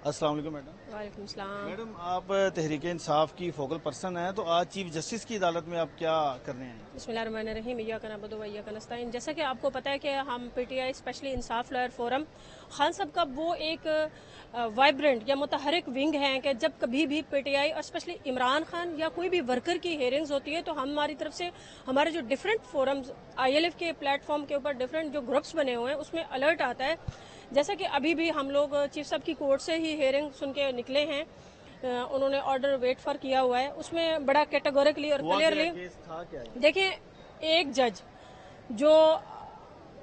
السلام علیکم میڈم۔ وعلیکم السلام۔ میڈم آپ تحریک انصاف کی فوکل پرسن ہیں، تو آج چیف جسٹس کی عدالت میں آپ کیا کر رہے ہیں؟ بسم اللہ الرحمن الرحیم، ایاک نعبد و ایاک نستعین۔ جیسا کہ آپ کو پتہ ہے کہ ہم پی ٹی آئی اسپیشلی انصاف لائر فورم خان صاحب کا وہ ایک وائبرنٹ یا متحرک ونگ ہیں کہ جب کبھی بھی پی ٹی آئی اور اسپیشلی عمران خان یا کوئی بھی ورکر کی ہیئرنگز ہوتی ہے تو ہماری طرف سے ہمارے جو different forums I L F کے پلیٹ فارم کے اوپر ڈفرینٹ جو گروپس بنے ہوئے ہیں اس میں الرٹ آتا ہے۔ جیسا کہ ابھی بھی ہم لوگ چیف صاحب کی کورٹ سے ہی ہیئرنگ سن کے نکلے ہیں، انہوں نے آرڈر ویٹ فار کیا ہوا ہے، اس میں بڑا کیٹیگوریکلی اور کلیئرلی دیکھیں ایک جج جو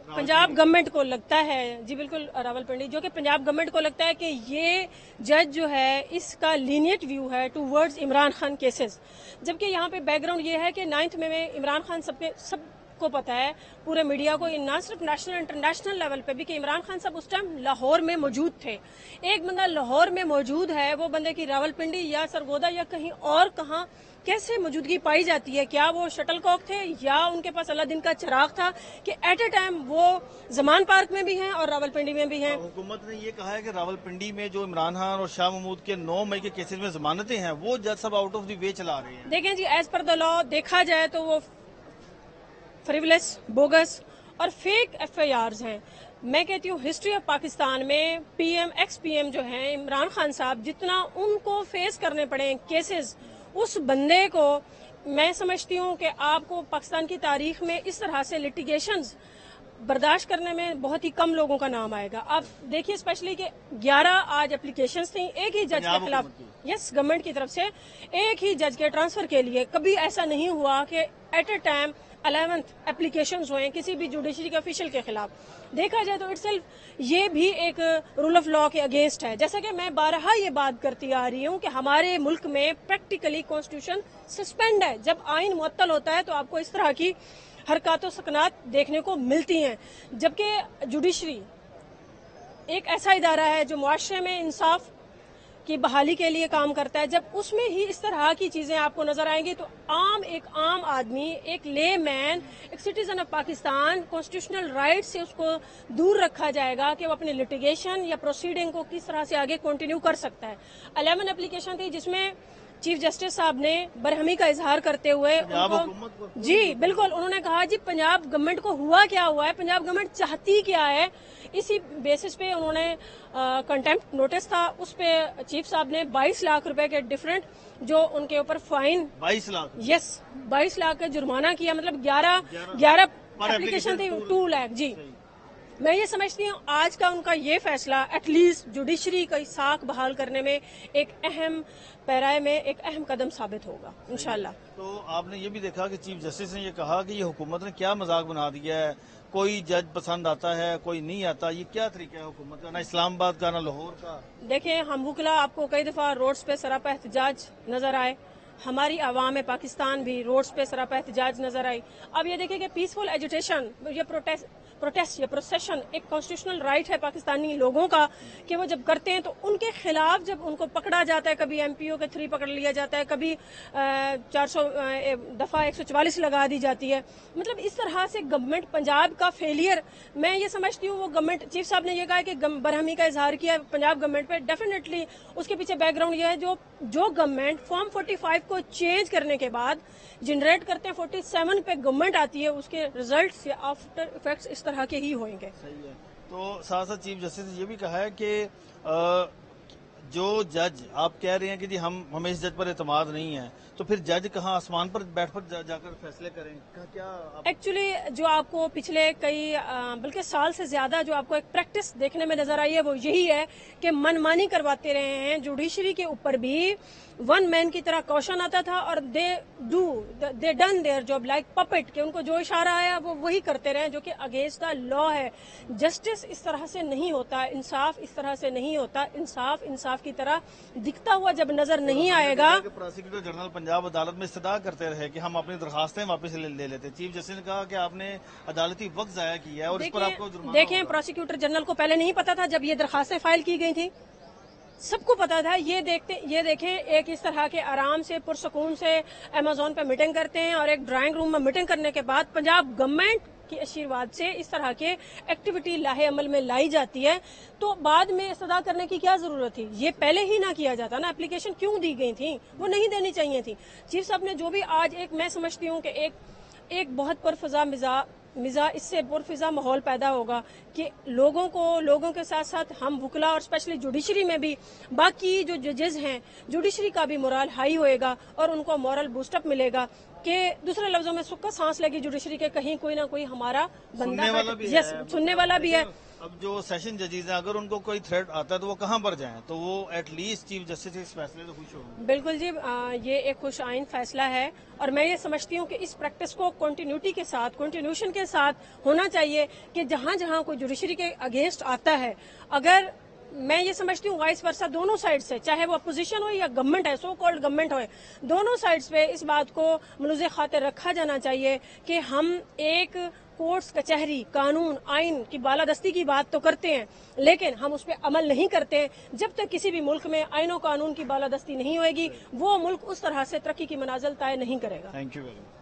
پنجاب گورنمنٹ کو لگتا ہے، جی بالکل راول پنڈی، جو کہ پنجاب گورنمنٹ کو لگتا ہے کہ یہ جج جو ہے اس کا لینیٹ ویو ہے towards Imran Khan cases, جبکہ یہاں پہ بیک گراؤنڈ یہ ہے کہ 9 مئی میں عمران خان سب کو پتا ہے، پورے میڈیا کو، نہ صرف نیشنل انٹرنیشنل لیول پہ بھی، کہ عمران خان صاحب اس ٹائم لاہور میں موجود تھے۔ ایک بندہ لاہور میں موجود ہے، وہ بندے کی راول پنڈی یا سرگودا یا کہیں اور کہاں کیسے موجودگی پائی جاتی ہے؟ کیا وہ شٹل کاک تھے یا ان کے پاس اللہ دن کا چراغ تھا کہ ایٹ اے ٹائم وہ زمان پارک میں بھی ہیں اور راول پنڈی میں بھی ہیں؟ حکومت نے یہ کہا ہے کہ راول پنڈی میں جو عمران خان اور شاہ محمود کے 9 مئی کے کیسز میں ضمانتیں ہیں وہ جج سب آؤٹ آف دی وے چلا رہے ہیں۔ دیکھیں جی، ایز پر دا لا دیکھا جائے تو وہ فریولس، بوگس اور فیک ایف آئی آرز ہیں۔ میں کہتی ہوں ہسٹری آف پاکستان میں P M ex P M جو ہیں عمران خان صاحب، جتنا ان کو فیس کرنے پڑے کیسز، اس بندے کو میں سمجھتی ہوں کہ آپ کو پاکستان کی تاریخ میں اس طرح سے لٹیگیشنز برداشت کرنے میں بہت ہی کم لوگوں کا نام آئے گا۔ آپ دیکھیے اسپیشلی کہ 11 آج اپلیکیشنز تھیں ایک ہی جج کے خلاف، یس گورنمنٹ کی طرف سے ایک ہی جج کے ٹرانسفر کے لیے۔ کبھی ایسا نہیں ہوا کہ ایٹ اے ٹائم 11 اپلیکیشنز ہوئے کسی بھی جوڈیشری کے آفیشل کے خلاف۔ دیکھا جائے تو اٹ سیلف یہ بھی ایک رول آف لا کے اگینسٹ ہے۔ جیسا کہ میں بارہا یہ بات کرتی آ رہی ہوں کہ ہمارے ملک میں پریکٹیکلی کانسٹیٹیوشن سسپینڈ ہے۔ جب آئین معطل ہوتا ہے تو آپ کو اس طرح کی حرکات و سکنات دیکھنے کو ملتی ہیں، جبکہ جوڈیشری ایک ایسا ادارہ ہے جو معاشرے میں انصاف کی بحالی کے لیے کام کرتا ہے۔ جب اس میں ہی اس طرح کی چیزیں آپ کو نظر آئیں گی تو ایک عام آدمی، ایک لے مین، ایک citizen of Pakistan constitutional right سے اس کو دور رکھا جائے گا کہ وہ اپنی لٹیگیشن یا پروسیڈنگ کو کس طرح سے آگے کنٹینیو کر سکتا ہے۔ 11 اپلیکیشن تھی جس میں چیف جسٹس صاحب نے برہمی کا اظہار کرتے ہوئے جی بالکل انہوں نے کہا جی پنجاب گورنمنٹ کو ہوا ہے، پنجاب گورنمنٹ چاہتی کیا ہے۔ اسی بیسس پہ انہوں نے کنٹیمپٹ نوٹس تھا، اس پہ چیف صاحب نے 22 لاکھ روپے کے ڈفرینٹ جو ان کے اوپر فائن 22 لاکھ یس 22 لاکھ کا جرمانہ کیا، مطلب 11 اپلیکیشن تھی 2 لاکھ جی۔ میں یہ سمجھتی ہوں آج کا ان کا یہ فیصلہ ایٹ لیسٹ جوڈیشری کا ساکھ بحال کرنے میں ایک اہم پیرائے میں ایک اہم قدم ثابت ہوگا انشاءاللہ۔ تو آپ نے یہ بھی دیکھا کہ چیف جسٹس نے یہ کہا کہ یہ حکومت نے کیا مذاق بنا دیا ہے، کوئی جج پسند آتا ہے کوئی نہیں آتا، یہ کیا طریقہ ہے حکومت کا، نہ اسلام آباد کا نہ لاہور کا؟ دیکھیں ہم وکلا آپ کو کئی دفعہ روڈز پہ سراپا احتجاج نظر آئے، ہماری عوام پاکستان بھی روڈز پہ سراپا احتجاج نظر آئی۔ اب یہ دیکھیں کہ پیسفل ایجوٹیشن یا پروٹیسٹ یا پروسیشن ایک کانسٹیٹیوشنل رائٹ ہے پاکستانی لوگوں کا کہ وہ جب کرتے ہیں تو ان کے خلاف جب ان کو پکڑا جاتا ہے، کبھی ایم پی او کے 3 پکڑ لیا جاتا ہے، کبھی 400 دفعہ 144 لگا دی جاتی ہے، مطلب اس طرح سے گورنمنٹ پنجاب کا فیلئر، میں یہ سمجھتی ہوں وہ گورنمنٹ چیف صاحب نے یہ کہا کہ برہمی کا اظہار کیا پنجاب گورنمنٹ پہ، ڈیفینیٹلی اس کے پیچھے بیک گراؤنڈ یہ ہے جو گورنمنٹ فارم 45 کو چینج کرنے کے بعد جنریٹ کرتے ہیں 47 پہ گورنمنٹ آتی ہے، اس کے ریزلٹس یا آفٹر افیکٹس اس طرح کے ہی ہوئیں گے۔ صحیح ہے۔ تو ساتھ ساتھ چیف جسٹس نے یہ بھی کہا ہے کہ جو جج آپ کہہ رہے ہیں کہ جی ہمیں اس جج پر اعتماد نہیں ہے، تو پھر جج کہاں آسمان پر بیٹھ کر جا کر فیصلے کریں؟ کیا ایکچولی جو آپ کو پچھلے کئی بلکہ سال سے زیادہ جو آپ کو ایک پریکٹس دیکھنے میں نظر آئی ہے وہ یہی ہے کہ منمانی کرواتے رہے ہیں، جوڈیشری کے اوپر بھی ون مین کی طرح کوشن آتا تھا اور they done their job like puppet, کہ ان کو جو اشارہ آیا وہ وہی کرتے رہے، جو کہ اگینسٹ دا لا ہے۔ جسٹس اس طرح سے نہیں ہوتا، انصاف اس طرح سے نہیں ہوتا، انصاف کی طرح دکھتا ہوا جب نظر نہیں آئے گا۔ پروسیکیوٹر جنرل پنجاب عدالت میں استدعا کرتے رہے کہ ہم اپنی درخواستیں واپس لے لیتے، چیف جسٹس نے کہا کہ آپ نے عدالتی وقت ضائع کیا ہے اور اس پر آپ کو جرمانہ دیکھیں پروسیکیوٹر جنرل کو پہلے نہیں پتا تھا جب یہ درخواستیں فائل کی گئی تھیں، سب کو پتا تھا۔ یہ دیکھیں ایک اس طرح کے آرام سے پرسکون سے امیزون پہ میٹنگ کرتے ہیں اور ایک ڈرائنگ روم میں میٹنگ کرنے کے بعد پنجاب گورنمنٹ کی آشیرواد سے اس طرح کے ایکٹیویٹی لاہے عمل میں لائی جاتی ہے تو بعد میں استدعا کرنے کی کیا ضرورت تھی؟ یہ پہلے ہی نہ کیا جاتا نا، اپلیکیشن کیوں دی گئی تھی؟ وہ نہیں دینی چاہیے تھی. چیف صاحب نے جو بھی آج ایک میں سمجھتی ہوں کہ ایک بہت پرفضا مزاح اس سے پرفضا ماحول پیدا ہوگا کہ لوگوں کے ساتھ ساتھ ہم وکلا اور اسپیشلی جوڈیشری میں بھی باقی جو ججز ہیں جوڈیشری کا بھی مورال ہائی ہوئے گا اور ان کو مورل بوسٹ اپ ملے گا کہ دوسرے لفظوں میں سکھ کا سانس لگی جوڈیشری کے کہیں کوئی نہ کوئی ہمارا بندہ سننے والا بھی ہے. اب جو سیشن ججز ہیں اگر ان کو کوئی تھریٹ آتا ہے تو وہ کہاں پر جائیں؟ تو وہ ایٹ لیسٹ چیف جسٹس اس فیصلے سے خوش ہوں. بالکل جی، یہ ایک خوش آئین فیصلہ ہے اور میں یہ سمجھتی ہوں کہ اس پریکٹس کو کنٹینیوشن کے ساتھ ہونا چاہیے کہ جہاں جہاں کوئی جوڈیشری کے اگینسٹ آتا ہے، اگر میں یہ سمجھتی ہوں وائس ورسا دونوں سائڈ سے، چاہے وہ اپوزیشن ہو یا گورنمنٹ ہے، سو کالڈ گورنمنٹ ہوئے، دونوں سائڈز پہ اس بات کو ملوز خاطر رکھا جانا چاہیے کہ ہم ایک کورٹس، کچہری، قانون، آئین کی بالادستی کی بات تو کرتے ہیں لیکن ہم اس پہ عمل نہیں کرتے. جب تک کسی بھی ملک میں آئین و قانون کی بالادستی نہیں ہوئے گی وہ ملک اس طرح سے ترقی کی منازل طے نہیں کرے گا. Thank you very much.